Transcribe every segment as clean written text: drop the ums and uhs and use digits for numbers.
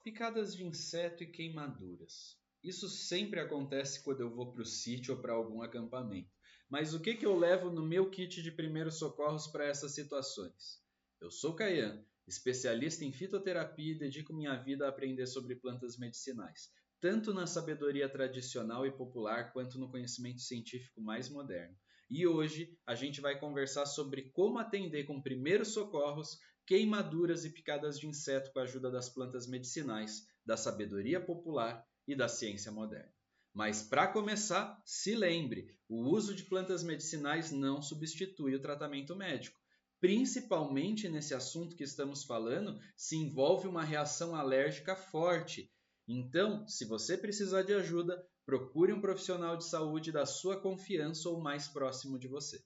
Picadas de inseto e queimaduras. Isso sempre acontece quando eu vou para o sítio ou para algum acampamento. Mas o que eu levo no meu kit de primeiros socorros para essas situações? Eu sou Caian, especialista em fitoterapia e dedico minha vida a aprender sobre plantas medicinais, tanto na sabedoria tradicional e popular quanto no conhecimento científico mais moderno. E hoje a gente vai conversar sobre como atender com primeiros socorros queimaduras e picadas de inseto com a ajuda das plantas medicinais, da sabedoria popular e da ciência moderna. Mas para começar, se lembre, o uso de plantas medicinais não substitui o tratamento médico. Principalmente nesse assunto que estamos falando, se envolve uma reação alérgica forte. Então, se você precisar de ajuda, procure um profissional de saúde da sua confiança ou mais próximo de você.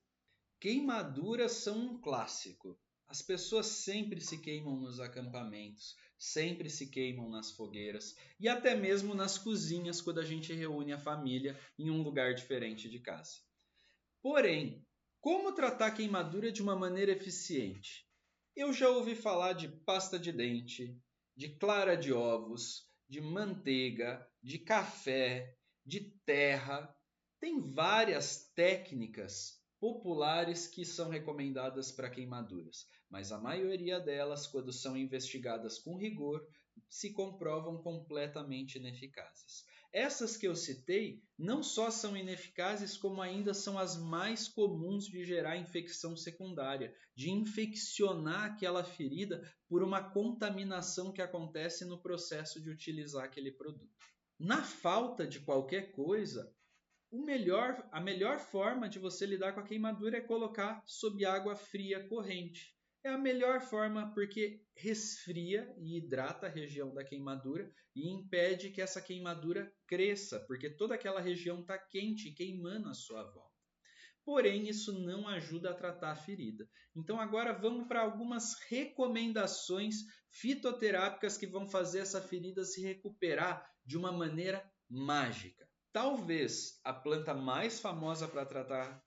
Queimaduras são um clássico. As pessoas sempre se queimam nos acampamentos, sempre se queimam nas fogueiras e até mesmo nas cozinhas quando a gente reúne a família em um lugar diferente de casa. Porém, como tratar a queimadura de uma maneira eficiente? Eu já ouvi falar de pasta de dente, de clara de ovos, de manteiga, de café, de terra. Tem várias técnicas populares que são recomendadas para queimaduras, mas a maioria delas, quando são investigadas com rigor, se comprovam completamente ineficazes. Essas que eu citei não só são ineficazes, como ainda são as mais comuns de gerar infecção secundária, de infeccionar aquela ferida por uma contaminação que acontece no processo de utilizar aquele produto. Na falta de qualquer coisa, a melhor forma de você lidar com a queimadura é colocar sob água fria corrente. É a melhor forma porque resfria e hidrata a região da queimadura e impede que essa queimadura cresça, porque toda aquela região está quente, queimando a sua volta. Porém, isso não ajuda a tratar a ferida. Então, agora vamos para algumas recomendações fitoterápicas que vão fazer essa ferida se recuperar de uma maneira mágica. Talvez a planta mais famosa para tratar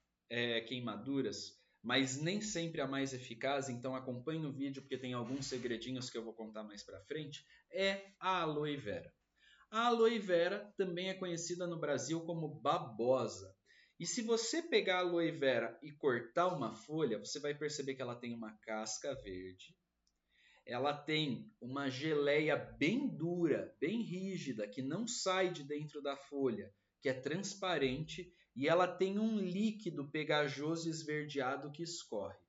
queimaduras, mas nem sempre a mais eficaz, então acompanhe o vídeo porque tem alguns segredinhos que eu vou contar mais para frente, é a aloe vera. A aloe vera também é conhecida no Brasil como babosa. E se você pegar a aloe vera e cortar uma folha, você vai perceber que ela tem uma casca verde, ela tem uma geleia bem dura, bem rígida, que não sai de dentro da folha, que é transparente, e ela tem um líquido pegajoso esverdeado que escorre.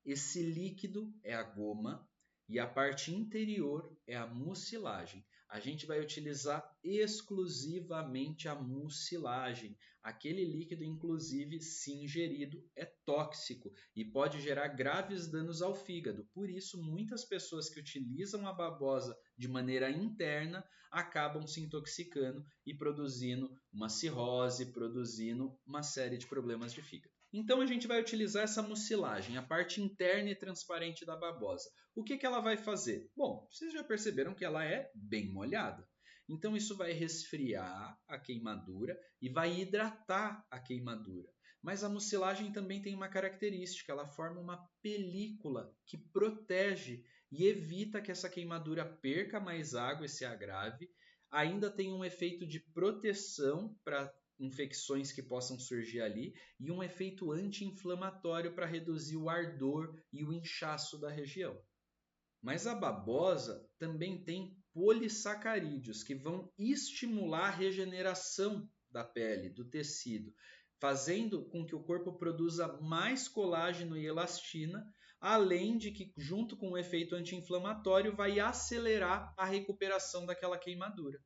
Esse líquido é a goma e a parte interior é a mucilagem. A gente vai utilizar exclusivamente a mucilagem. Aquele líquido, inclusive, se ingerido, é tóxico e pode gerar graves danos ao fígado. Por isso, muitas pessoas que utilizam a babosa de maneira interna acabam se intoxicando e produzindo uma cirrose, produzindo uma série de problemas de fígado. Então a gente vai utilizar essa mucilagem, a parte interna e transparente da babosa. O que ela vai fazer? Bom, vocês já perceberam que ela é bem molhada. Então isso vai resfriar a queimadura e vai hidratar a queimadura. Mas a mucilagem também tem uma característica, ela forma uma película que protege e evita que essa queimadura perca mais água e se agrave. Ainda tem um efeito de proteção para infecções que possam surgir ali e um efeito anti-inflamatório para reduzir o ardor e o inchaço da região. Mas a babosa também tem polissacarídeos que vão estimular a regeneração da pele, do tecido, fazendo com que o corpo produza mais colágeno e elastina, além de que, junto com o efeito anti-inflamatório, vai acelerar a recuperação daquela queimadura.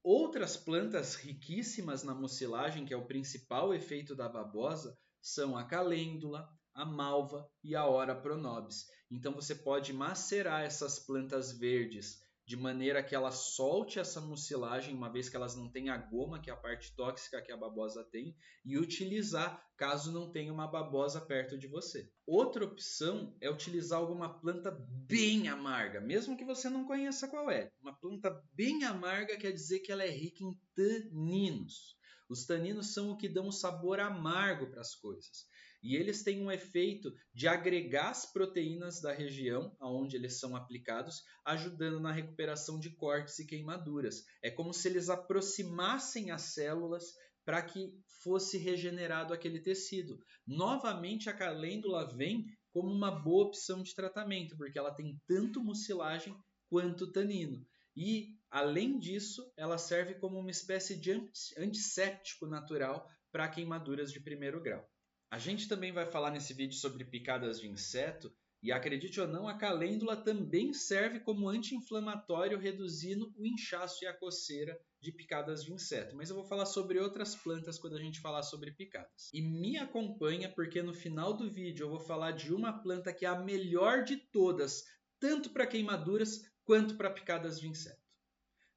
Outras plantas riquíssimas na mucilagem, que é o principal efeito da babosa, são a calêndula, a malva e a ora pronobis. Então você pode macerar essas plantas verdes de maneira que ela solte essa mucilagem, uma vez que elas não têm a goma, que é a parte tóxica que a babosa tem, e utilizar caso não tenha uma babosa perto de você. Outra opção é utilizar alguma planta bem amarga, mesmo que você não conheça qual é. Uma planta bem amarga quer dizer que ela é rica em taninos. Os taninos são o que dão o sabor amargo para as coisas. E eles têm um efeito de agregar as proteínas da região onde eles são aplicados, ajudando na recuperação de cortes e queimaduras. É como se eles aproximassem as células para que fosse regenerado aquele tecido. Novamente, a calêndula vem como uma boa opção de tratamento, porque ela tem tanto mucilagem quanto tanino. E, além disso, ela serve como uma espécie de antisséptico natural para queimaduras de primeiro grau. A gente também vai falar nesse vídeo sobre picadas de inseto, e acredite ou não, a calêndula também serve como anti-inflamatório, reduzindo o inchaço e a coceira de picadas de inseto. Mas eu vou falar sobre outras plantas quando a gente falar sobre picadas. E me acompanha porque no final do vídeo eu vou falar de uma planta que é a melhor de todas, tanto para queimaduras quanto para picadas de inseto.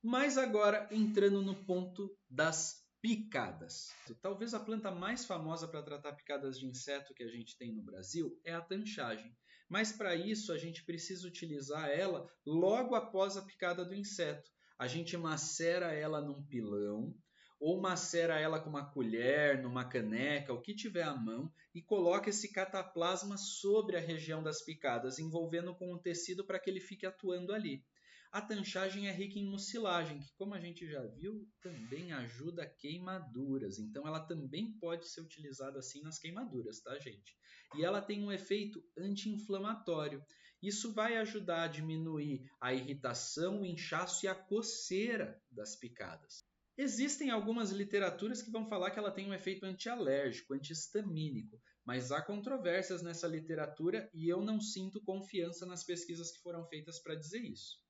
Mas agora entrando no ponto das picadas. Talvez a planta mais famosa para tratar picadas de inseto que a gente tem no Brasil é a tanchagem. Mas para isso a gente precisa utilizar ela logo após a picada do inseto. A gente macera ela num pilão ou macera ela com uma colher, numa caneca, o que tiver à mão, e coloca esse cataplasma sobre a região das picadas, envolvendo com o tecido para que ele fique atuando ali. A tanchagem é rica em mucilagem, que, como a gente já viu, também ajuda a queimaduras. Então, ela também pode ser utilizada assim nas queimaduras, tá, gente? E ela tem um efeito anti-inflamatório. Isso vai ajudar a diminuir a irritação, o inchaço e a coceira das picadas. Existem algumas literaturas que vão falar que ela tem um efeito antialérgico, antihistamínico, mas há controvérsias nessa literatura e eu não sinto confiança nas pesquisas que foram feitas para dizer isso.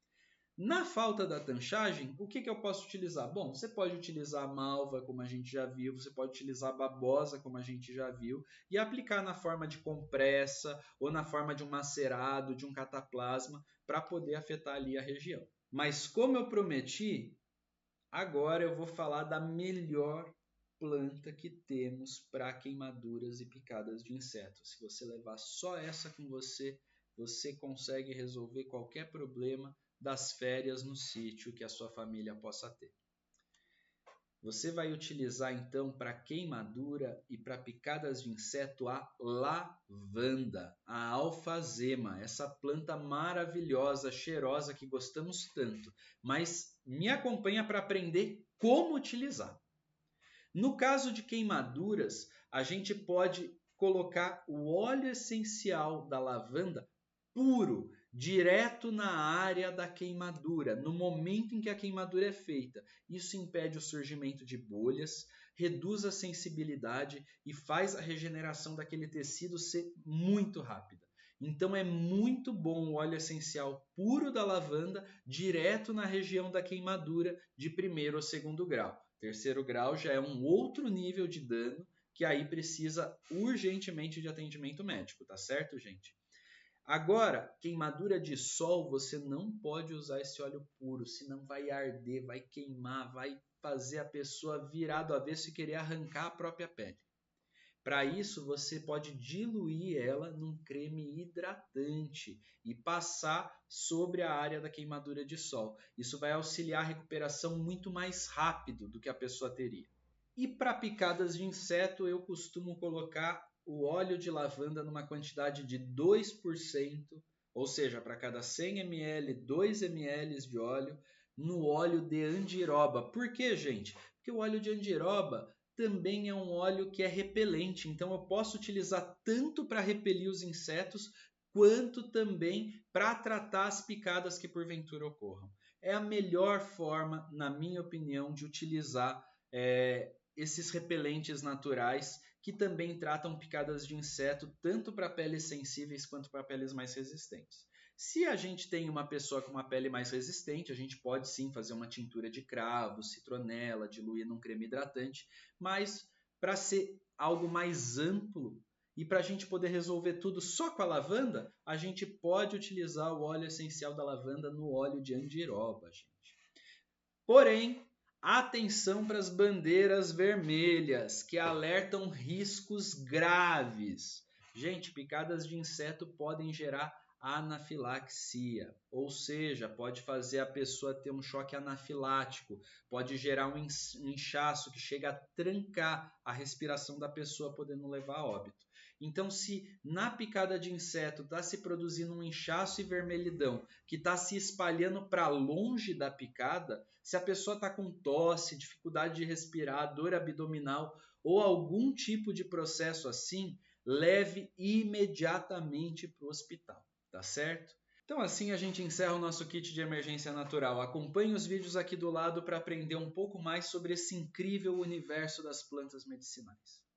Na falta da tanchagem, o que eu posso utilizar? Bom, você pode utilizar a malva, como a gente já viu, você pode utilizar a babosa, como a gente já viu, e aplicar na forma de compressa ou na forma de um macerado, de um cataplasma, para poder afetar ali a região. Mas como eu prometi, agora eu vou falar da melhor planta que temos para queimaduras e picadas de insetos. Se você levar só essa com você, você consegue resolver qualquer problema das férias no sítio que a sua família possa ter. Você vai utilizar então para queimadura e para picadas de inseto a lavanda, a alfazema, essa planta maravilhosa, cheirosa que gostamos tanto. Mas me acompanha para aprender como utilizar. No caso de queimaduras, a gente pode colocar o óleo essencial da lavanda puro, direto na área da queimadura, no momento em que a queimadura é feita. Isso impede o surgimento de bolhas, reduz a sensibilidade e faz a regeneração daquele tecido ser muito rápida. Então é muito bom o óleo essencial puro da lavanda direto na região da queimadura de primeiro ou segundo grau. Terceiro grau já é um outro nível de dano que aí precisa urgentemente de atendimento médico, tá certo, gente? Agora, queimadura de sol, você não pode usar esse óleo puro, senão vai arder, vai queimar, vai fazer a pessoa virar do avesso e querer arrancar a própria pele. Para isso, você pode diluir ela num creme hidratante e passar sobre a área da queimadura de sol. Isso vai auxiliar a recuperação muito mais rápido do que a pessoa teria. E para picadas de inseto, eu costumo colocar o óleo de lavanda numa quantidade de 2%, ou seja, para cada 100 ml, 2 ml de óleo, no óleo de andiroba. Por quê, gente? Porque o óleo de andiroba também é um óleo que é repelente, então eu posso utilizar tanto para repelir os insetos, quanto também para tratar as picadas que porventura ocorram. É a melhor forma, na minha opinião, de utilizar esses repelentes naturais que também tratam picadas de inseto tanto para peles sensíveis quanto para peles mais resistentes. Se a gente tem uma pessoa com uma pele mais resistente, a gente pode sim fazer uma tintura de cravo, citronela, diluir num creme hidratante, mas para ser algo mais amplo e para a gente poder resolver tudo só com a lavanda, a gente pode utilizar o óleo essencial da lavanda no óleo de andiroba, gente. Porém, atenção para as bandeiras vermelhas, que alertam riscos graves. Gente, picadas de inseto podem gerar anafilaxia, ou seja, pode fazer a pessoa ter um choque anafilático, pode gerar um inchaço que chega a trancar a respiração da pessoa, podendo levar a óbito. Então, se na picada de inseto está se produzindo um inchaço e vermelhidão que está se espalhando para longe da picada, se a pessoa está com tosse, dificuldade de respirar, dor abdominal ou algum tipo de processo assim, leve imediatamente para o hospital, tá certo? Então assim a gente encerra o nosso kit de emergência natural. Acompanhe os vídeos aqui do lado para aprender um pouco mais sobre esse incrível universo das plantas medicinais.